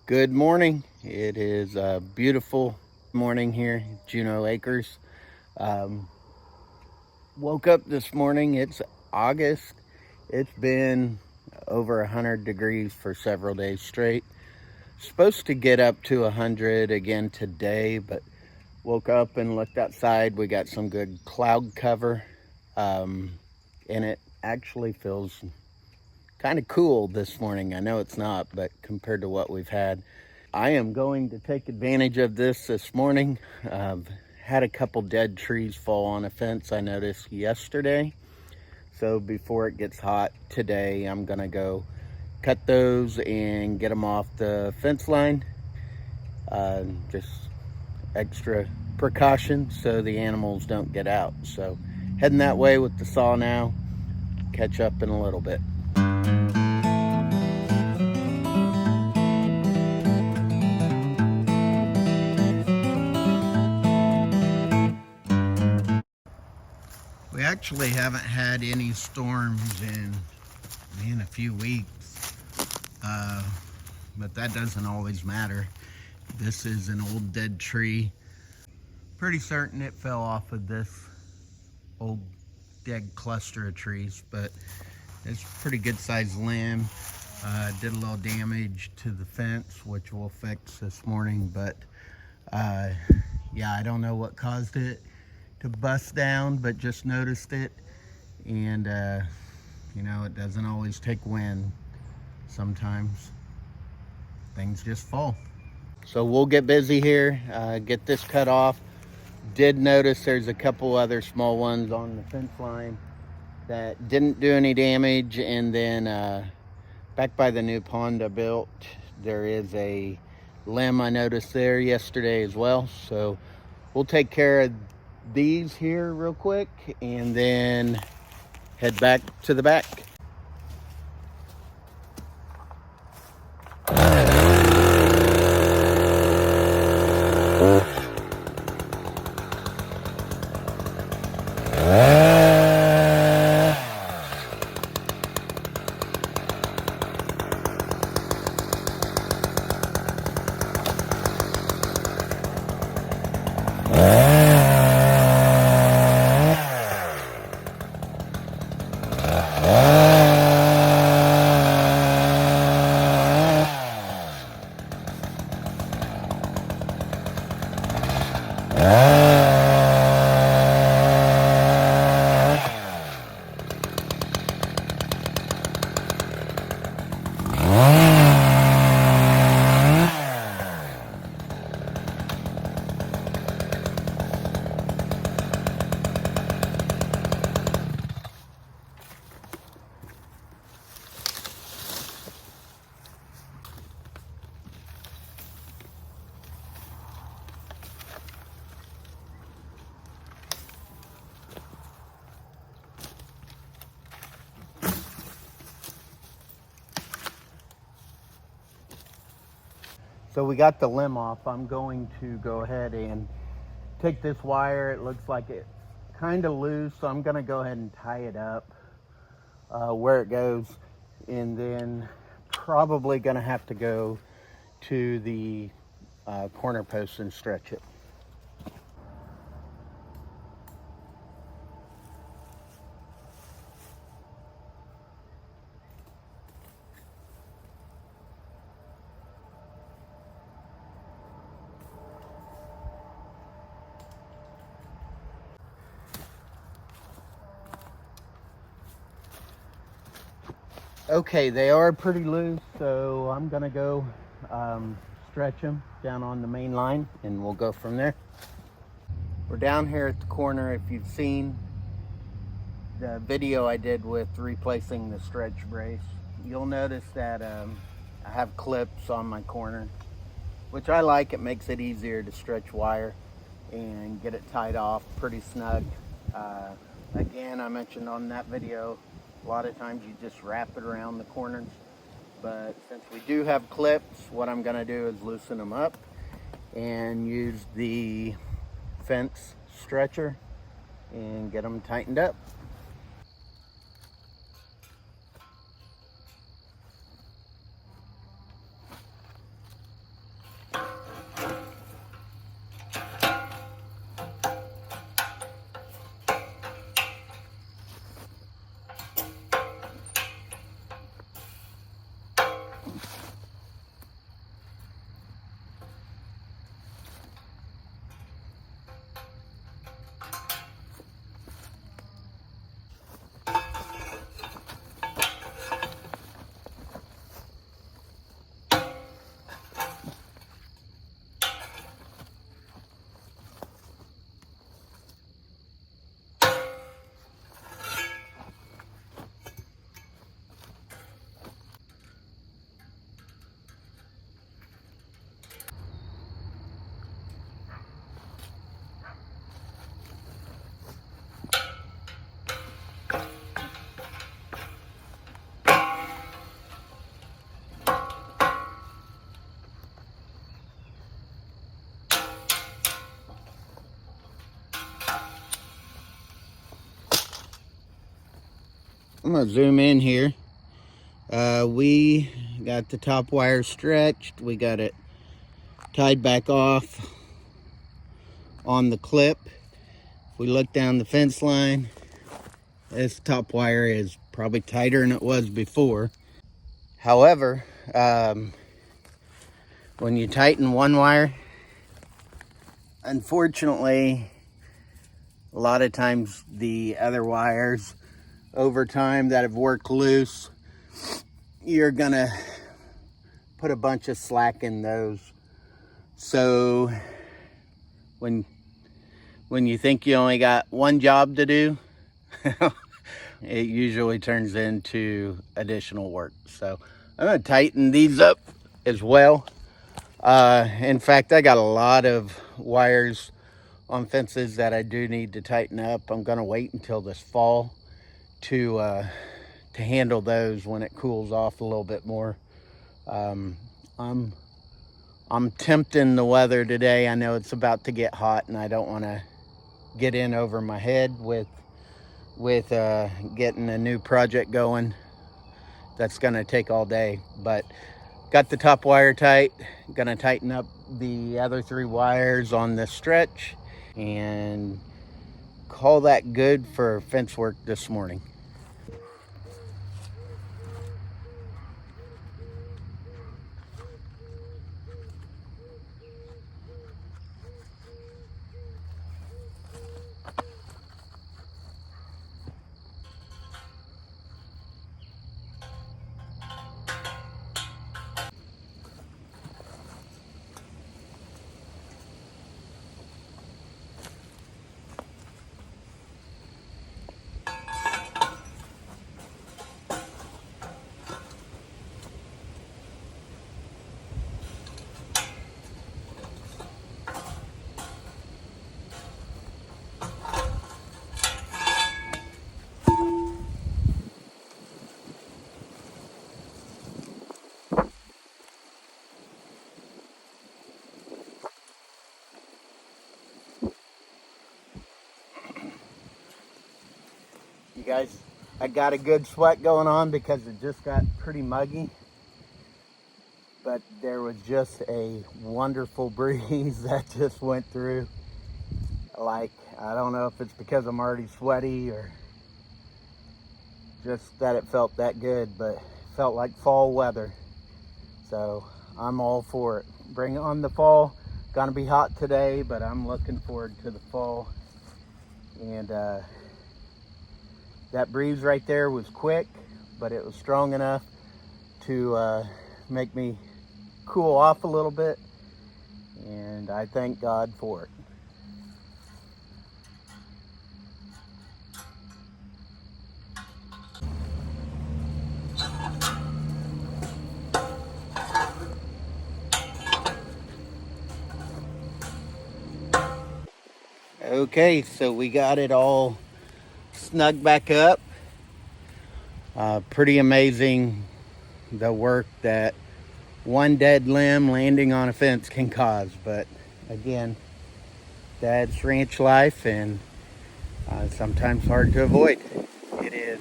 Good morning. It is a beautiful morning here, Juneau Acres. Um, Woke up this morning. It's August. It's been over 100 degrees for several days straight. Supposed to get up to 100 again today, but woke up and looked outside. We got some good cloud cover, and it actually feels kind of cool this morning. I know it's not, but compared to what we've had, I am going to take advantage of this morning. I've had a couple dead trees fall on a fence I noticed yesterday. So before it gets hot today, I'm going to go cut those and get them off the fence line. Just extra precaution so the animals don't get out. So heading that way with the saw now. Catch up in a little bit. We actually haven't had any storms in a few weeks, but that doesn't always matter. This is an old dead tree. Pretty certain it fell off of this old dead cluster of trees, but it's a pretty good sized limb. Did a little damage to the fence, which we'll fix this morning, but yeah, I don't know what caused it to bust down, but just noticed it. And it doesn't always take wind. Sometimes things just fall. So we'll get busy here, get this cut off. Did notice there's a couple other small ones on the fence line that didn't do any damage. And then back by the new pond I built, there is a limb I noticed there yesterday as well. So we'll take care of these here real quick and then head back to the back. So we got the limb off. I'm going to go ahead and take this wire. It looks like it's kind of loose, so I'm going to go ahead and tie it up where it goes, and then probably going to have to go to the corner post and stretch it. Okay, they are pretty loose, so I'm gonna go stretch them down on the main line and we'll go from there. We're down here at the corner. If you've seen the video I did with replacing the stretch brace, you'll notice that I have clips on my corner, which I like. It makes it easier to stretch wire and get it tied off pretty snug. Again, I mentioned on that video, a lot of times you just wrap it around the corners, but since we do have clips, what I'm going to do is loosen them up and use the fence stretcher and get them tightened up. I'm gonna zoom in here. We got the top wire stretched. We got it tied back off on the clip. If we look down the fence line, this top wire is probably tighter than it was before. However, when you tighten one wire, unfortunately, a lot of times the other wires over time that have worked loose, you're gonna put a bunch of slack in those. So when you think you only got one job to do, it usually turns into additional work. So I'm gonna tighten these up as well. In fact, I got a lot of wires on fences that I do need to tighten up. I'm gonna wait until this fall to handle those when it cools off a little bit more. I'm tempting the weather today. I know it's about to get hot, and I don't want to get in over my head with getting a new project going. That's gonna take all day, but got the top wire tight. Gonna tighten up the other 3 wires on this stretch and call that good for fence work this morning. You guys, I got a good sweat going on because it just got pretty muggy, but there was just a wonderful breeze that just went through. Like, I don't know if it's because I'm already sweaty or just that it felt that good, but it felt like fall weather. So I'm all for it. Bring on the fall. Gonna be hot today, but I'm looking forward to the fall. And that breeze right there was quick, but it was strong enough to make me cool off a little bit, and I thank God for it. Okay, so we got it all snug back up. Pretty amazing the work that one dead limb landing on a fence can cause. But again, Dad's ranch life, and sometimes hard to avoid. It is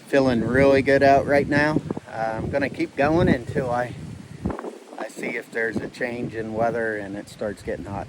feeling really good out right now. I'm gonna keep going until I see if there's a change in weather and it starts getting hot.